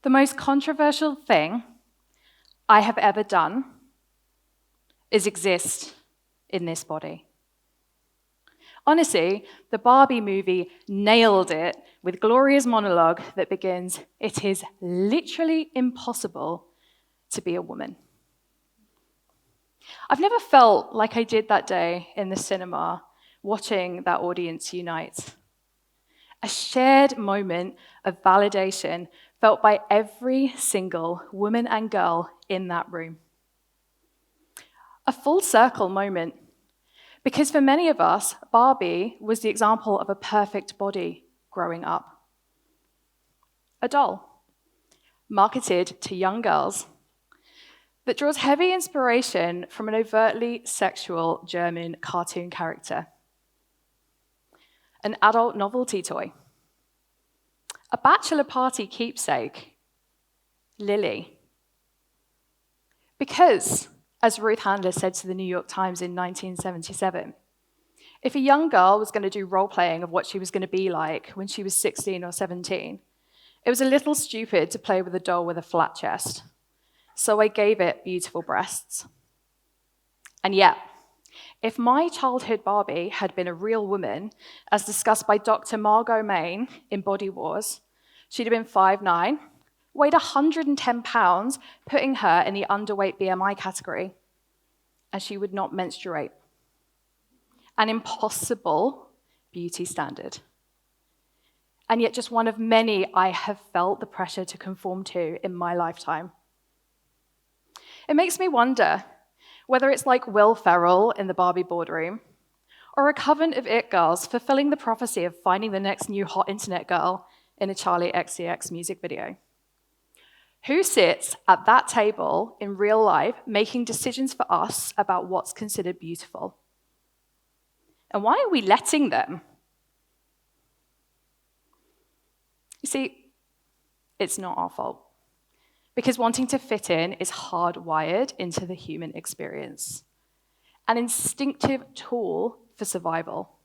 The most controversial thing I have ever done is exist in this body. Honestly, the Barbie movie nailed it with Gloria's monologue that begins, "It is literally impossible to be a woman." I've never felt like I did that day in the cinema, watching that audience unite. A shared moment of validation felt by every single woman and girl in that room. A full circle moment, because for many of us, Barbie was the example of a perfect body growing up. A doll, marketed to young girls, that draws heavy inspiration from an overtly sexual German cartoon character. An adult novelty toy. A bachelor party keepsake. Lily. Because, as Ruth Handler said to the New York Times in 1977, if a young girl was going to do role-playing of what she was going to be like when she was 16 or 17, it was a little stupid to play with a doll with a flat chest. So I gave it beautiful breasts. And yet, if my childhood Barbie had been a real woman, as discussed by Dr. Margot Main in Body Wars, she'd have been 5'9", weighed 110 pounds, putting her in the underweight BMI category, and she would not menstruate. An impossible beauty standard. And yet just one of many I have felt the pressure to conform to in my lifetime. It makes me wonder whether it's like Will Ferrell in the Barbie boardroom, or a coven of it girls fulfilling the prophecy of finding the next new hot internet girl in a Charli XCX music video. Who sits at that table in real life making decisions for us about what's considered beautiful? And why are we letting them? You see, it's not our fault, because wanting to fit in is hardwired into the human experience, an instinctive tool for survival.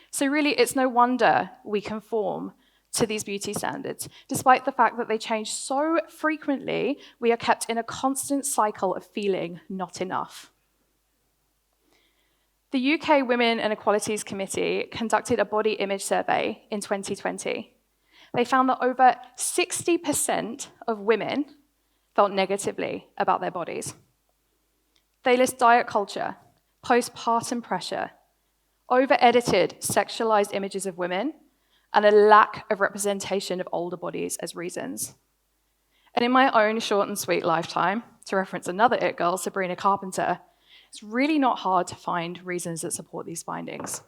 So really, it's no wonder we conform to these beauty standards. Despite the fact that they change so frequently, we are kept in a constant cycle of feeling not enough. The UK Women and Equalities Committee conducted a body image survey in 2020. They found that over 60% of women felt negatively about their bodies. They list diet culture, postpartum pressure, over-edited sexualized images of women, and a lack of representation of older bodies as reasons. And in my own short and sweet lifetime, to reference another it girl, Sabrina Carpenter, it's really not hard to find reasons that support these findings.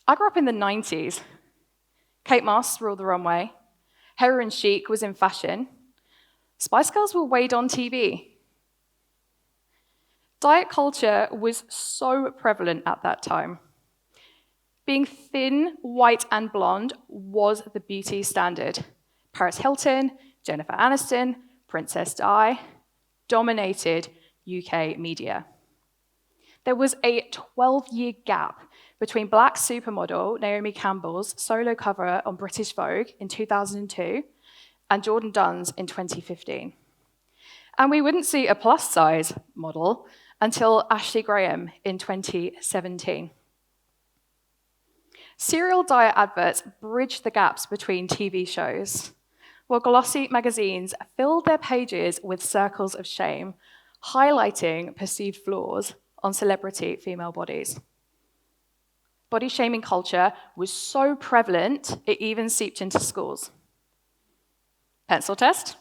I grew up in the 90s. Kate Moss ruled the runway. Heroin chic was in fashion. Spice Girls were weighed on TV. Diet culture was so prevalent at that time. Being thin, white, and blonde was the beauty standard. Paris Hilton, Jennifer Aniston, Princess Di dominated UK media. There was a 12-year gap between black supermodel Naomi Campbell's solo cover on British Vogue in 2002 and Jordan Dunn's in 2015. And we wouldn't see a plus-size model until Ashley Graham in 2017. Cereal diet adverts bridged the gaps between TV shows, while glossy magazines filled their pages with circles of shame, highlighting perceived flaws on celebrity female bodies. Body shaming culture was so prevalent, it even seeped into schools. Pencil test?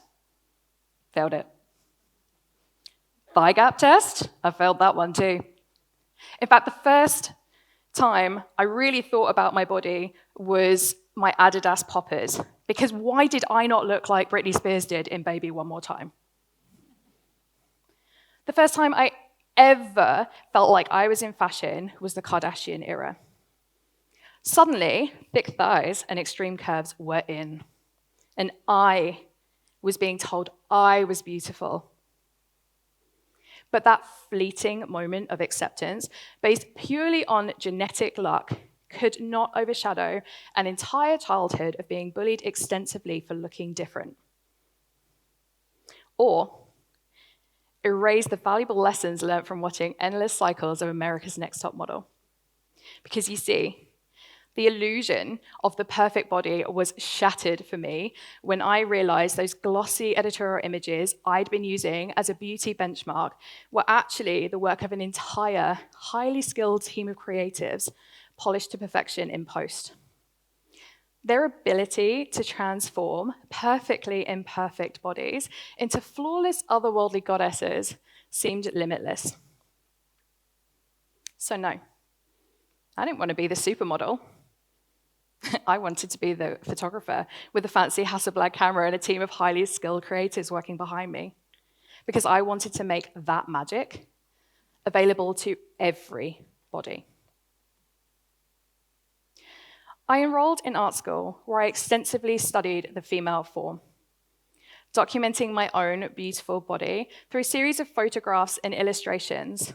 Failed it. Thigh gap test? I failed that one too. In fact, the first time I really thought about my body was my Adidas poppers, because why did I not look like Britney Spears did in Baby One More Time? The first time I ever felt like I was in fashion was the Kardashian era. Suddenly, thick thighs and extreme curves were in, and I was being told I was beautiful. But that fleeting moment of acceptance, based purely on genetic luck, could not overshadow an entire childhood of being bullied extensively for looking different, or erase the valuable lessons learned from watching endless cycles of America's Next Top Model. Because you see, the illusion of the perfect body was shattered for me when I realized those glossy editorial images I'd been using as a beauty benchmark were actually the work of an entire, highly skilled team of creatives, polished to perfection in post. Their ability to transform perfectly imperfect bodies into flawless otherworldly goddesses seemed limitless. So no, I didn't want to be the supermodel. I wanted to be the photographer with a fancy Hasselblad camera and a team of highly skilled creatives working behind me, because I wanted to make that magic available to everybody. I enrolled in art school, where I extensively studied the female form, documenting my own beautiful body through a series of photographs and illustrations.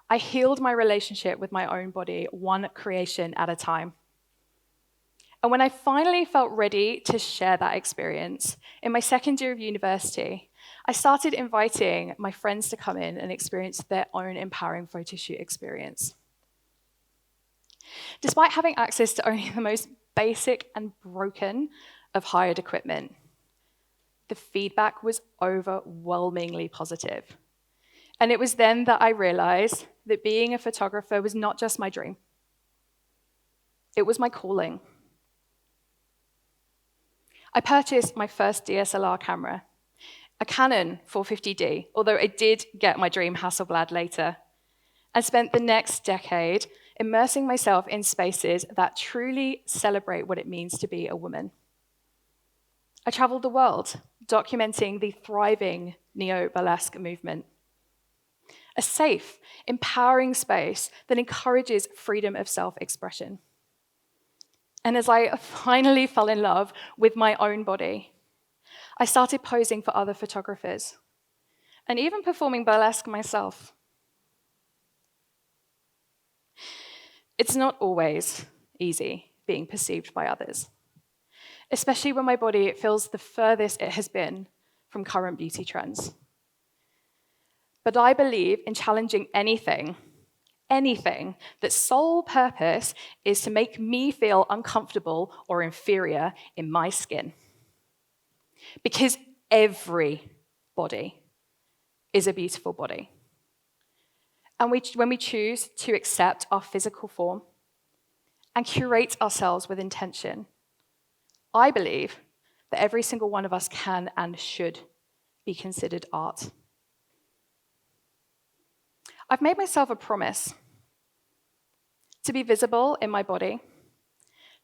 I healed my relationship with my own body, one creation at a time. And when I finally felt ready to share that experience, in my second year of university, I started inviting my friends to come in and experience their own empowering photo shoot experience. Despite having access to only the most basic and broken of hired equipment, the feedback was overwhelmingly positive. And it was then that I realized that being a photographer was not just my dream. It was my calling. I purchased my first DSLR camera, a Canon 450D, although I did get my dream Hasselblad later, and spent the next decade immersing myself in spaces that truly celebrate what it means to be a woman. I traveled the world, documenting the thriving neo-burlesque movement, a safe, empowering space that encourages freedom of self-expression. And as I finally fell in love with my own body, I started posing for other photographers and even performing burlesque myself. It's not always easy being perceived by others, especially when my body feels the furthest it has been from current beauty trends. But I believe in challenging anything that's sole purpose is to make me feel uncomfortable or inferior in my skin. Because every body is a beautiful body. And when we choose to accept our physical form and curate ourselves with intention, I believe that every single one of us can and should be considered art. I've made myself a promise to be visible in my body,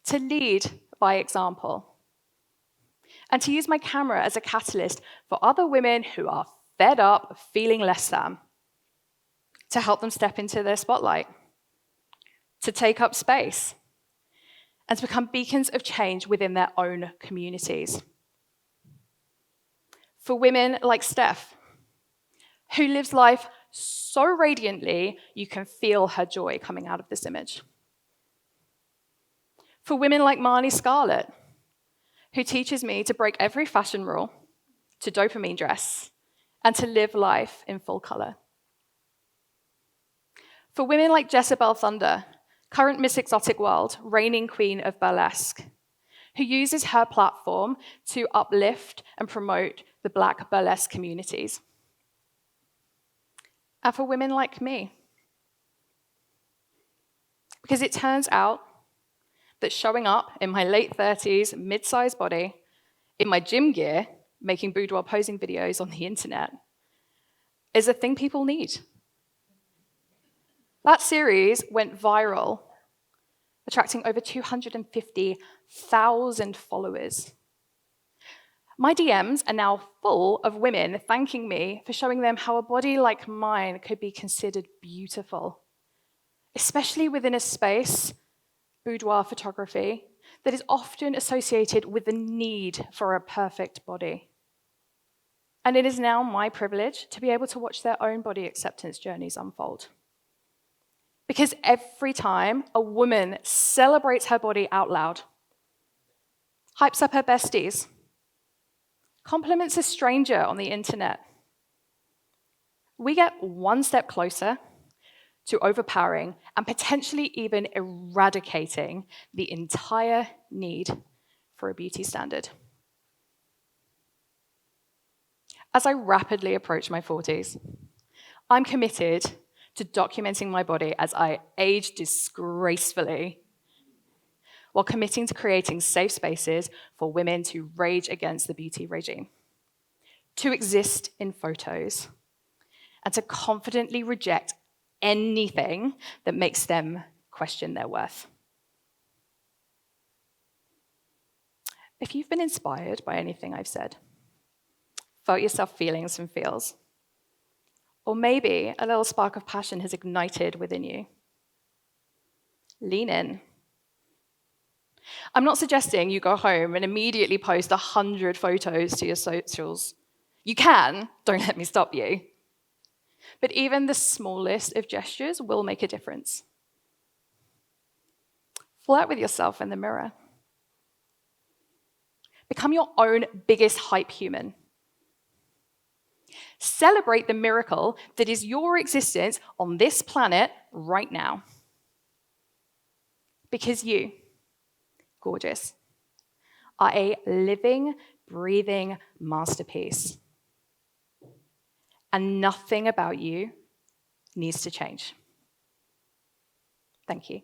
to lead by example, and to use my camera as a catalyst for other women who are fed up of feeling less than, to help them step into their spotlight, to take up space, and to become beacons of change within their own communities. For women like Steph, who lives life so radiantly you can feel her joy coming out of this image. For women like Marnie Scarlett, who teaches me to break every fashion rule, to dopamine dress, and to live life in full color. For women like Jezebel Thunder, current Miss Exotic World, reigning queen of burlesque, who uses her platform to uplift and promote the Black burlesque communities. And for women like me, because it turns out that showing up in my late 30s, mid-sized body, in my gym gear, making boudoir posing videos on the internet, is a thing people need. That series went viral, attracting over 250,000 followers. My DMs are now full of women thanking me for showing them how a body like mine could be considered beautiful, especially within a space, boudoir photography, that is often associated with the need for a perfect body. And it is now my privilege to be able to watch their own body acceptance journeys unfold. Because every time a woman celebrates her body out loud, hypes up her besties, compliments a stranger on the internet, we get one step closer to overpowering and potentially even eradicating the entire need for a beauty standard. As I rapidly approach my 40s, I'm committed to documenting my body as I age disgracefully, while committing to creating safe spaces for women to rage against the beauty regime, to exist in photos, and to confidently reject anything that makes them question their worth. If you've been inspired by anything I've said, felt yourself feeling some feels, or maybe a little spark of passion has ignited within you, lean in. I'm not suggesting you go home and immediately post 100 photos to your socials. You can, don't let me stop you. But even the smallest of gestures will make a difference. Flirt with yourself in the mirror. Become your own biggest hype human. Celebrate the miracle that is your existence on this planet right now. Because you, gorgeous, are a living, breathing masterpiece. And nothing about you needs to change. Thank you.